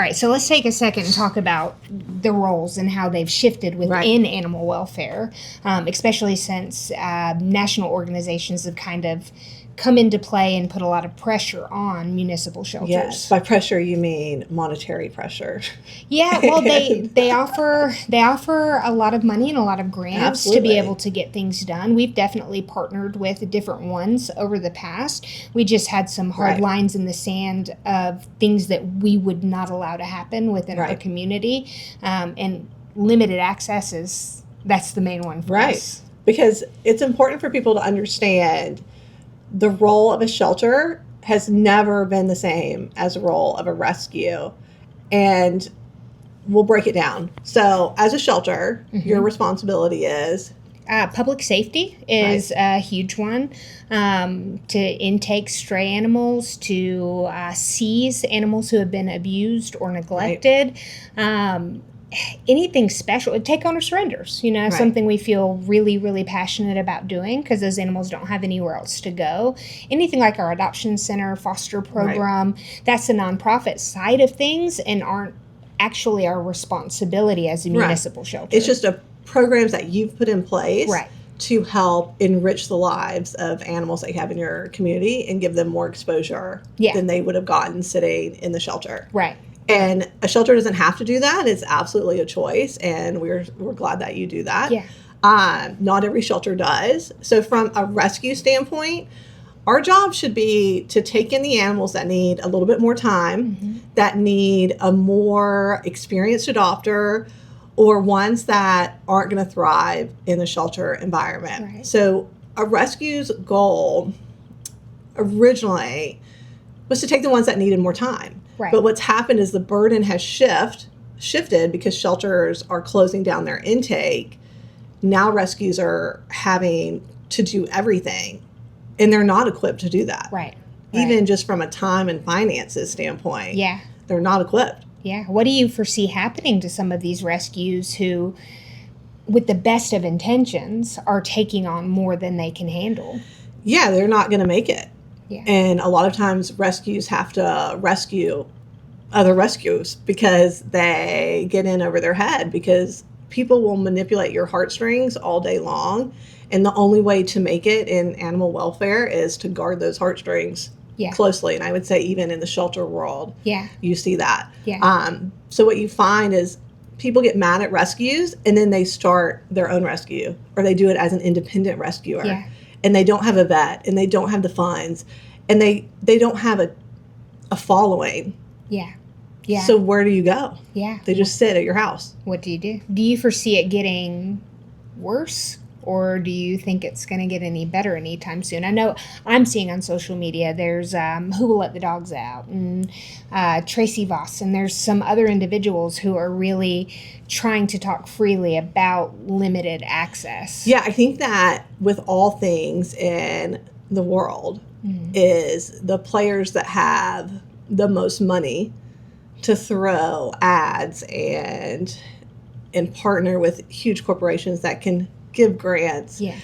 All right, so let's take a second and talk about the roles and how they've shifted within animal welfare, especially since national organizations have kind of come into play and put a lot of pressure on municipal shelters. Yes, by pressure you mean monetary pressure. Yeah, well, they offer a lot of money and a lot of grants to be able to get things done. We've definitely partnered with different ones over the past. We just had some hard lines in the sand of things that we would not allow to happen within our community, and limited access that's the main one for us. Because it's important for people to understand the role of a shelter has never been the same as the role of a rescue. And we'll break it down. So as a shelter, your responsibility is? Public safety is a huge one. To intake stray animals, to seize animals who have been abused or neglected. Anything special, take owner surrenders, something we feel really, really passionate about doing because those animals don't have anywhere else to go. Anything like our adoption center, foster program, that's the nonprofit side of things and aren't actually our responsibility as a municipal shelter. It's just programs that you've put in place to help enrich the lives of animals that you have in your community and give them more exposure than they would have gotten sitting in the shelter. Right. And a shelter doesn't have to do that. It's absolutely a choice, and we're glad that you do that. Yeah. Not every shelter does. So from a rescue standpoint, our job should be to take in the animals that need a little bit more time, that need a more experienced adopter, or ones that aren't going to thrive in the shelter environment. Right. So a rescue's goal originally was to take the ones that needed more time. Right. But what's happened is the burden has shifted because shelters are closing down their intake. Now rescues are having to do everything, and they're not equipped to do that. Right. Even just from a time and finances standpoint. Yeah. They're not equipped. Yeah. What do you foresee happening to some of these rescues who, with the best of intentions, are taking on more than they can handle? Yeah, they're not going to make it. Yeah. And a lot of times rescues have to rescue other rescues because they get in over their head, because people will manipulate your heartstrings all day long. And the only way to make it in animal welfare is to guard those heartstrings closely. And I would say even in the shelter world, you see that. Yeah. So what you find is people get mad at rescues and then they start their own rescue, or they do it as an independent rescuer. Yeah. And they don't have a vet, and they don't have the funds, and they don't have a following. Yeah. Yeah. So where do you go? Yeah. They just sit at your house. What do you do? Do you foresee it getting worse, or do you think it's going to get any better anytime soon? I know I'm seeing on social media there's Who Will Let the Dogs Out, and Tracy Voss, and there's some other individuals who are really trying to talk freely about limited access. Yeah, I think that with all things in the world is the players that have the most money to throw ads and partner with huge corporations that can give grants. Yeah.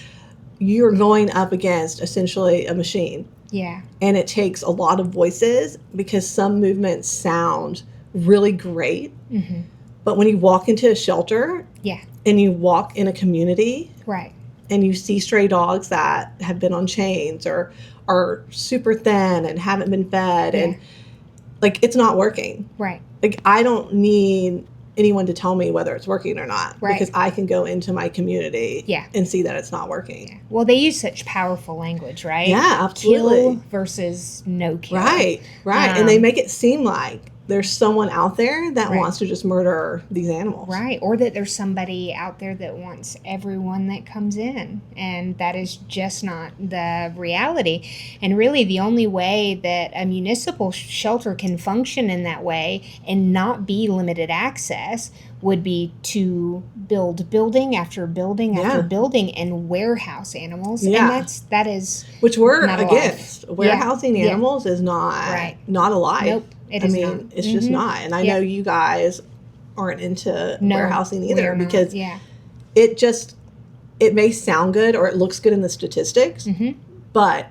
You're going up against essentially a machine. Yeah. And it takes a lot of voices, because some movements sound really great. But when you walk into a shelter and you walk in a community and you see stray dogs that have been on chains or are super thin and haven't been fed and like it's not working. Right. Like I don't need anyone to tell me whether it's working or not, because I can go into my community and see that it's not working. Yeah. Well, they use such powerful language, right? Yeah, absolutely. Kill versus no kill. Right. And they make it seem like there's someone out there that wants to just murder these animals. Right. Or that there's somebody out there that wants everyone that comes in. And that is just not the reality. And really the only way that a municipal shelter can function in that way and not be limited access would be to build building after building after building and warehouse animals. Yeah. And that is which we're not against. alive. Warehousing animals is not alive. Nope. It's just not. And I know you guys aren't into warehousing either, because it may sound good or it looks good in the statistics, but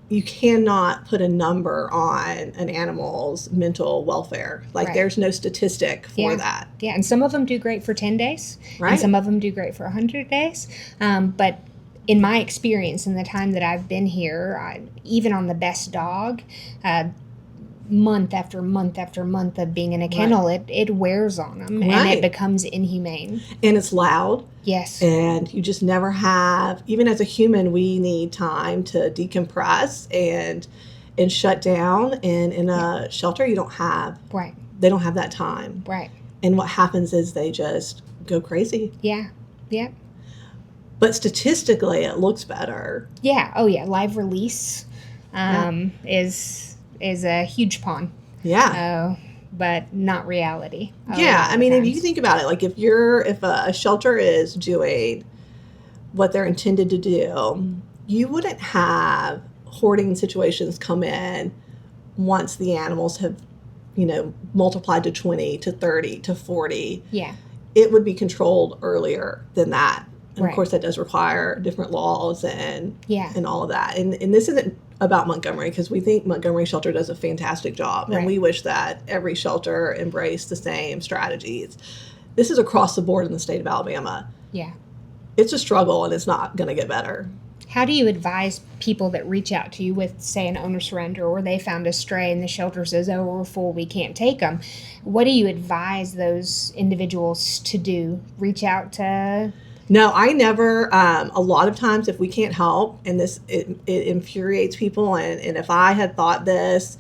you cannot put a number on an animal's mental welfare. Like, Right. there's no statistic for Yeah. that. Yeah, and some of them do great for 10 days, Right. and some of them do great for 100 days. But in my experience, in the time that I've been here, even on the best dog, month after month after month of being in a kennel, it wears on them, and Right. it becomes inhumane. And it's loud. Yes. And you just never have, even as a human, we need time to decompress and shut down. And in a shelter, you don't have, Right. they don't have that time. Right. And what happens is they just go crazy. Yeah. Yeah. But statistically, it looks better. Yeah. Oh, yeah. Live release is a huge pawn. Yeah. But not reality. Yeah. I mean, if you think about it, like if a shelter is doing what they're intended to do, you wouldn't have hoarding situations come in once the animals have, multiplied to 20, to 30, to 40. Yeah. It would be controlled earlier than that. And Right. of course, that does require different laws and all of that. And this isn't about Montgomery, because we think Montgomery Shelter does a fantastic job. Right. And we wish that every shelter embraced the same strategies. This is across the board in the state of Alabama. Yeah. It's a struggle, and it's not going to get better. How do you advise people that reach out to you with, say, an owner surrender, or they found a stray and the shelter says, oh, we're full, we can't take them? What do you advise those individuals to do? Reach out to... No, I never. A lot of times, if we can't help, and it infuriates people, and if I had thought this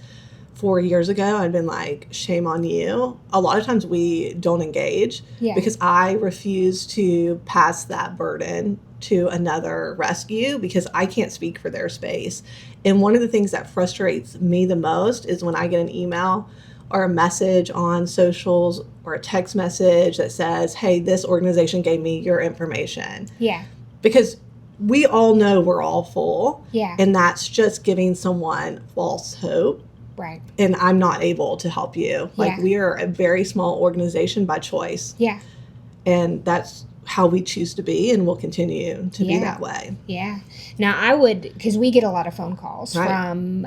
4 years ago, I'd been like, shame on you. A lot of times we don't engage because I refuse to pass that burden to another rescue, because I can't speak for their space. And one of the things that frustrates me the most is when I get an email or a message on socials or a text message that says, hey, this organization gave me your information. Yeah. Because we all know we're all full. Yeah. And that's just giving someone false hope. Right. And I'm not able to help you. Like, we are a very small organization by choice. Yeah. And that's how we choose to be, and will continue to be that way. Yeah. Now, I would, because we get a lot of phone calls from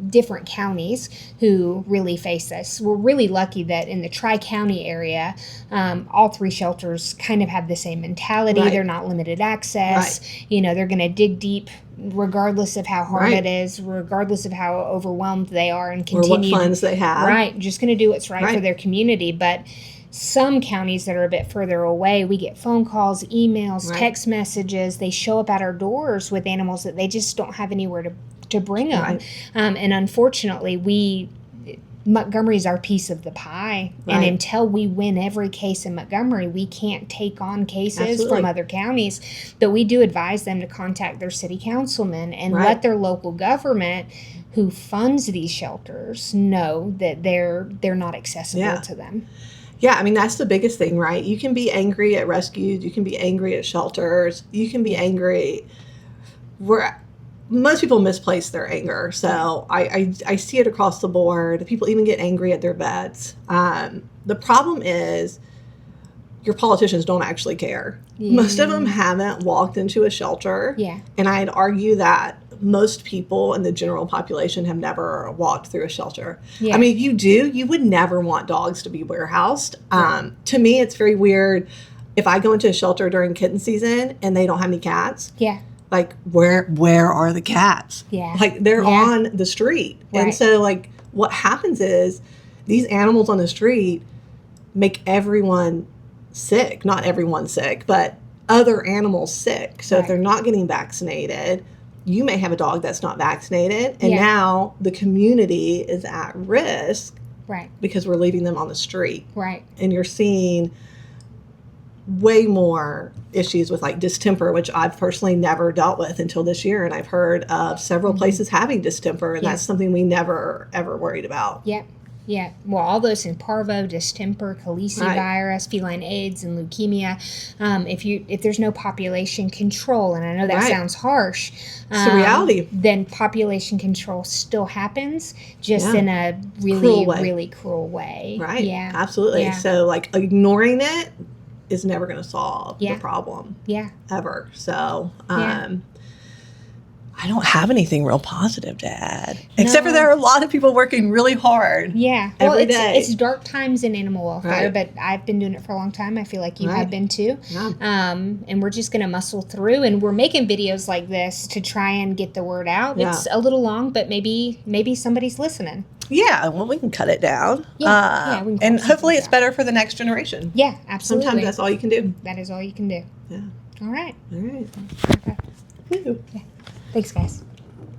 different counties who really face this. We're really lucky that in the Tri-County area, all three shelters kind of have the same mentality. They're not limited access. They're going to dig deep regardless of how hard it is, regardless of how overwhelmed they are, and continue. Or what funds they have. Right. Just going to do what's right for their community. But some counties that are a bit further away, we get phone calls, emails, text messages. They show up at our doors with animals that they just don't have anywhere to bring them. And unfortunately, Montgomery's our piece of the pie. And until we win every case in Montgomery, we can't take on cases from other counties. But we do advise them to contact their city councilman and let their local government, who funds these shelters, know that they're not accessible to them. Yeah, I mean, that's the biggest thing, right? You can be angry at rescues. You can be angry at shelters. You can be angry where most people misplace their anger. So I see it across the board. People even get angry at their vets. The problem is your politicians don't actually care. Most of them haven't walked into a shelter. Yeah. And I'd argue that most people in the general population have never walked through a shelter. Yeah. I mean, if you do, you would never want dogs to be warehoused. To me, it's very weird if I go into a shelter during kitten season and they don't have any cats. Yeah. Like, where are the cats? Yeah. Like, they're on the street. And so, like, what happens is these animals on the street make everyone sick. Not everyone sick, but other animals sick. So if they're not getting vaccinated, you may have a dog that's not vaccinated, and now the community is at risk because we're leaving them on the street. Right. And you're seeing way more issues with, like, distemper, which I've personally never dealt with until this year, and I've heard of several places having distemper, and that's something we never, ever worried about. Yeah. Yeah, well, all those in parvo, distemper, calicivirus, feline AIDS, and leukemia. If there's no population control, and I know that sounds harsh, it's the reality. Then population control still happens, just in a really cruel way. Right. Yeah. Absolutely. Yeah. So, like, ignoring it is never going to solve the problem. Yeah. Ever. So, I don't have anything real positive to add. Except for No. there are a lot of people working really hard. Yeah. Well, Every day. it's dark times in animal welfare, Right. but I've been doing it for a long time. I feel like you Right. have been too. Yeah. And we're just going to muscle through, and we're making videos like this to try and get the word out. Yeah. It's a little long, but maybe somebody's listening. Yeah, well, we can cut it down. Yeah, we can and cut hopefully something it's down. better for the next generation. Yeah, absolutely. Sometimes that's all you can do. That is all you can do. Yeah. All right. All right. Okay. Woo. Thanks, guys.